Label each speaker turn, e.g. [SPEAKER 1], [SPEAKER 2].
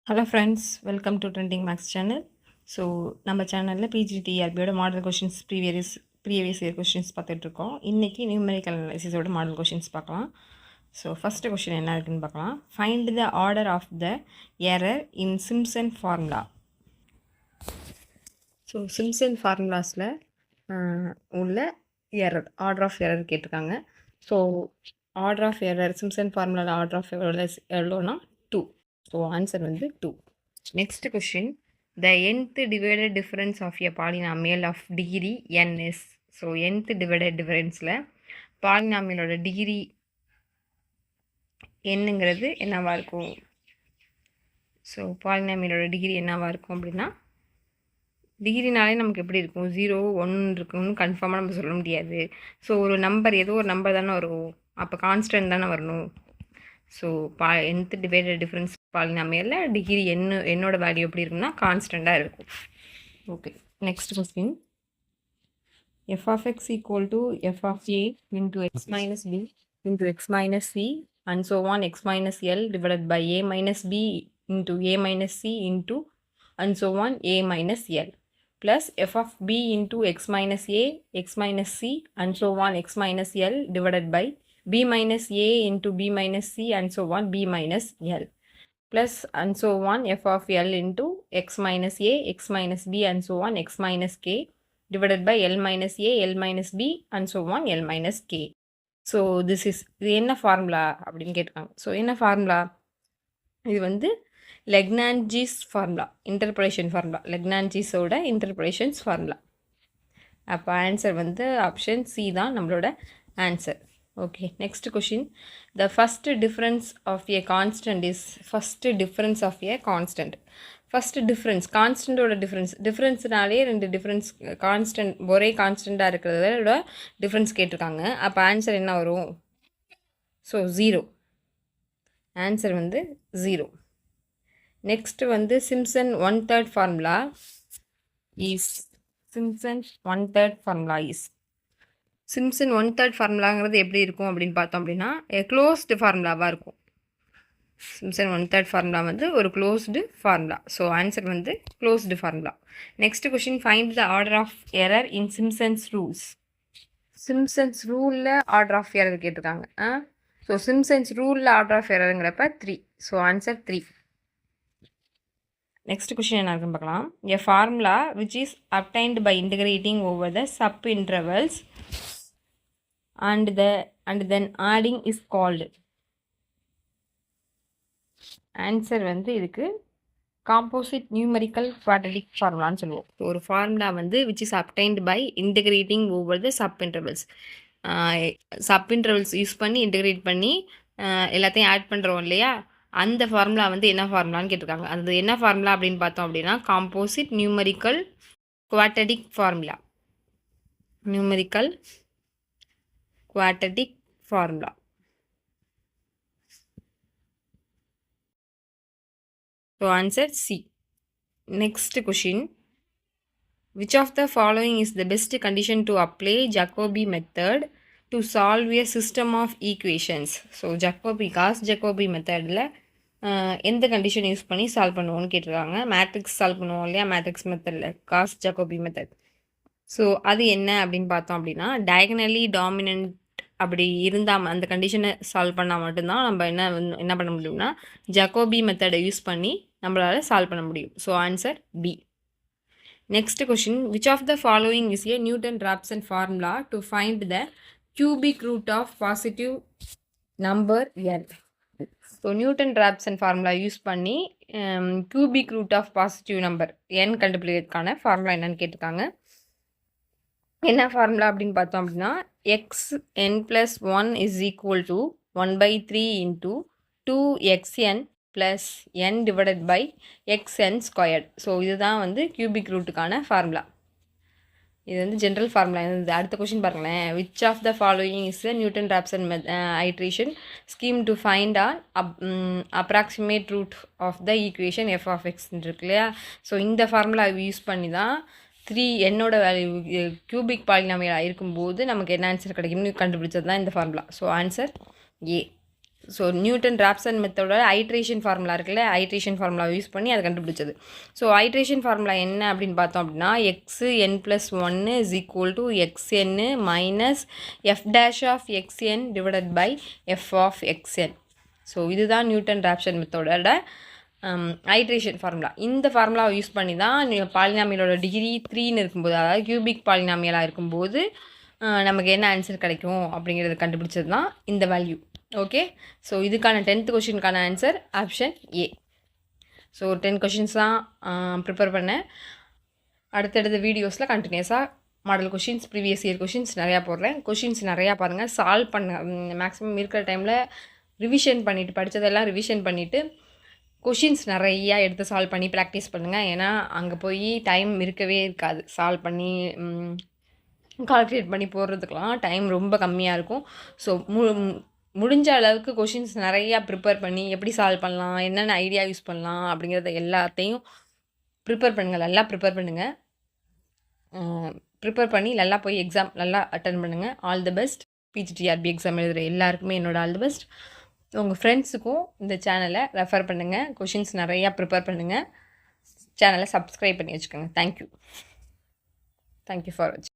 [SPEAKER 1] Hello friends, welcome to trending maths channel. So நம்ம சேனலில் பிஜிடிஆர்பியோட model questions previous year questions பார்த்துட்ருக்கோம். இன்றைக்கி நியூமெரிக்கல் அனாலிசிஸோட மாடல் கொஷின்ஸ் பார்க்கலாம். ஸோ ஃபஸ்ட்டு கொஷின் என்ன இருக்குன்னு பார்க்கலாம். Find the order of the error in Simpson formula. So Simpson ஃபார்முலாஸில் உள்ள எரர், ஆர்டர் ஆஃப் எரர் கேட்டிருக்காங்க. So order of error Simpson ஃபார்முலாவில் ஆர்டர் ஆஃப் எரர் எவ்வளோனா 2. ஸோ ஆன்சர் வந்து 2. Next question, the nth divided difference of a polynomial of degree n is. So nth divided டிஃபரன்ஸில் பாலினாமியலோட degree என்னங்கிறது என்னவாக இருக்கும்? So பாலினாமியலோட degree என்னவாக இருக்கும் அப்படின்னா, டிகிரினாலே நமக்கு எப்படி இருக்கும், 0 1 இருக்குன்னு கன்ஃபார்மாக நம்ம சொல்ல முடியாது. ஸோ ஒரு நம்பர், ஏதோ ஒரு நம்பர் தானே வரும், அப்போ கான்ஸ்டன்ட் தானே வரணும். ஸோ nth டிவைடட் டிஃபரன்ஸ் பாலினாமியலில் டிகிரி என்னோட வேல்யூ எப்படி இருக்குன்னா கான்ஸ்டண்ட்டாக இருக்கும். Okay, next question, f of x equal to f of a into x minus b into x minus c and so on x minus l divided by a minus b into a minus c into and so on a minus l plus f of b into x minus a x minus c and so on x minus l divided by b minus a into b minus c and so on b minus l plus and so on f of l into x minus a x minus b and so on x minus k divided by l minus a l minus b and so on l minus k. So இது என்ன formula அப்படின்னு கேட்டிருக்காங்க. So என்ன formula, இது வந்து Lagrange's formula, interpolation formula, லெக்னான்ஜிஸோட interpolations formula. அப்போ answer வந்து ஆப்ஷன் சி தான் நம்மளோட answer. Okay, next question, the first difference of a constant is. First difference of a constant, first difference கான்ஸ்டன்ட்டோட டிஃப்ரென்ஸ்னாலே ரெண்டு டிஃப்ரென்ஸ், கான்ஸ்டன்ட் ஒரே கான்ஸ்டண்ட்டாக இருக்கிறதோட டிஃப்ரென்ஸ் கேட்டிருக்காங்க. அப்போ ஆன்சர் என்ன வரும்? ஸோ 0. ஆன்சர் வந்து 0. நெக்ஸ்ட்டு வந்து Simpson 1/3 formula is. Simpson 1/3 formula is. Simpson 1/3 ஃபார்முலாங்கிறது எப்படி இருக்கும் அப்படின்னு பார்த்தோம் அப்படின்னா, க்ளோஸ்டு ஃபார்முலாவாக இருக்கும். சிம்ப்சன் 1/3 ஃபார்முலா வந்து ஒரு க்ளோஸ்டு ஃபார்முலா. ஸோ ஆன்சர் வந்து closed formula. Next question, find the order of error in Simpson's rules. Simpson's ரூலில் ஆர்டர் ஆஃப் எரர் கேட்டிருக்காங்க. ஸோ சிம்ப்சன்ஸ் ரூலில் ஆர்டர் ஆஃப் எரருங்கிறப்ப 3. So answer 3. நெக்ஸ்ட் கொஷின் என்ன இருக்குன்னு பார்க்கலாம். A formula which is obtained by integrating over the sub intervals and then adding is called. Answer வந்து இதுக்கு composite numerical quadratic ஃபார்முலான்னு சொல்லுவோம். ஒரு ஃபார்முலா வந்து which is obtained by integrating over the sub intervals. Sub intervals use பண்ணி integrate பண்ணி எல்லாத்தையும் add பண்ணுறோம் இல்லையா, அந்த ஃபார்முலா வந்து என்ன ஃபார்முலான்னு கேட்டிருக்காங்க. அது என்ன ஃபார்முலா அப்படின்னு பார்த்தோம் அப்படின்னா, composite numerical quadratic formula. Numerical quadratic formula. So answer C. Next question, which of the following is the best condition to apply Jacobi method to solve a system of equations? So Jacobi, Gauss Jacobi methodல எந்த condition use பண்ணி solve பண்ணுவோன்னு கேட்டிருக்காங்க. Matrix solve பண்ணுவோம் இல்லையா, matrix மெத்தடில் cos Jacobi method. So அது என்ன அப்படின்னு பார்த்தோம் அப்படின்னா, டயகனலி டாமினன்ட் அப்படி இருந்தால் அந்த கண்டிஷனை சால்வ் பண்ணால் மட்டும்தான் நம்ம என்ன பண்ண முடியும்னா ஜாகோபி மெத்தடை யூஸ் பண்ணி நம்மளால் சால்வ் பண்ண முடியும். So answer B. Next question, which of the following is a Newton Raphson formula to find the cubic root of positive number n. So Newton Raphson formula use பண்ணி cubic root of positive number n கண்டுபிடிக்கிறதுக்கான formula என்னன்னு கேட்டிருக்காங்க. என்ன formula அப்படின்னு பார்த்தோம் அப்படின்னா, xn plus 1 is equal to 1/3 into 2xn plus n divided by xn squared. So இதுதான் வந்து கியூபிக் ரூட்டுக்கான ஃபார்முலா. இது வந்து ஜென்ரல் ஃபார்முலா. அடுத்த கொஷின் பாருங்களேன், which of the following is the Newton-Raphson iteration scheme to find an approximate root of the equation f of x இருக்கு இல்லையா. So இந்த ஃபார்முலா யூஸ் பண்ணி தான் 3 என்னோட வேல்யூ கியூபிக் பாலினாமியலாக இருக்கும்போது நமக்கு என்ன ஆன்சர் கிடைக்கும்னு கண்டுபிடிச்சது தான் இந்த formula. So answer A. So Newton Raphson மெத்தடோட ஐட்ரேஷன் ஃபார்முலா இருக்குல்ல, ஐட்ரேஷன் ஃபார்முலா யூஸ் பண்ணி அதை கண்டுபிடிச்சது. ஸோ ஐட்ரேஷன் ஃபார்முலா என்ன அப்படின்னு பார்த்தோம் அப்படின்னா, x n+1 is equal to xn minus f dash of xn divided by f of xn. So இதுதான் நியூட்டன் ராப்சன் மெத்தடோட ஐட்ரேஷன் ஃபார்முலா. இந்த ஃபார்முலாவை யூஸ் பண்ணி தான் பாலினாமியலோட டிகிரி 3ன்னு இருக்கும்போது, அதாவது கியூபிக் பாலினாமியலாக இருக்கும்போது நமக்கு என்ன ஆன்சர் கிடைக்கும் அப்படிங்கிறது கண்டுபிடிச்சது தான் இந்த வேல்யூ. ஓகே, ஸோ இதுக்கான 10th கொஷினுக்கான answer option A. So 10 questions தான் ப்ரிப்பேர் பண்ணேன். அடுத்தடுத்த வீடியோஸில் கண்டினியூஸாக model questions, previous year questions நிறையா போடுறேன். கொஷின்ஸ் நிறையா பாருங்கள், சால்வ் பண்ண மேக்ஸிமம் இருக்கிற டைமில் ரிவிஷன் பண்ணிவிட்டு, படித்ததெல்லாம் ரிவிஷன் பண்ணிவிட்டு கொஷின்ஸ் நிறையா எடுத்து சால்வ் பண்ணி ப்ராக்டிஸ் பண்ணுங்கள். ஏன்னா அங்கே போய் டைம் இருக்கவே இருக்காது. சால்வ் பண்ணி கால்குலேட் பண்ணி போடுறதுக்கெலாம் டைம் ரொம்ப கம்மியாக இருக்கும். ஸோ முடிஞ்ச அளவுக்கு கொஷின்ஸ் நிறையா ப்ரிப்பேர் பண்ணி எப்படி சால்வ் பண்ணலாம், என்னென்ன ஐடியா யூஸ் பண்ணலாம் அப்படிங்கிறத எல்லாத்தையும் ப்ரிப்பேர் பண்ணுங்கள். நல்லா ப்ரிப்பேர் பண்ணுங்கள். ப்ரிப்பேர் பண்ணி நல்லா போய் எக்ஸாம் நல்லா அட்டன் பண்ணுங்கள். All the best. PGTRB exam எழுதுகிற எல்லாருக்குமே என்னோட ஆல் தி பெஸ்ட். உங்கள் ஃப்ரெண்ட்ஸுக்கும் இந்த சேனலை ரெஃபர் பண்ணுங்கள். கொஷின்ஸ் நிறையா ப்ரிப்பேர் பண்ணுங்கள். சேனலை சப்ஸ்கிரைப் பண்ணி வச்சுக்கோங்க. தேங்க்யூ ஃபார் வாட்சிங்.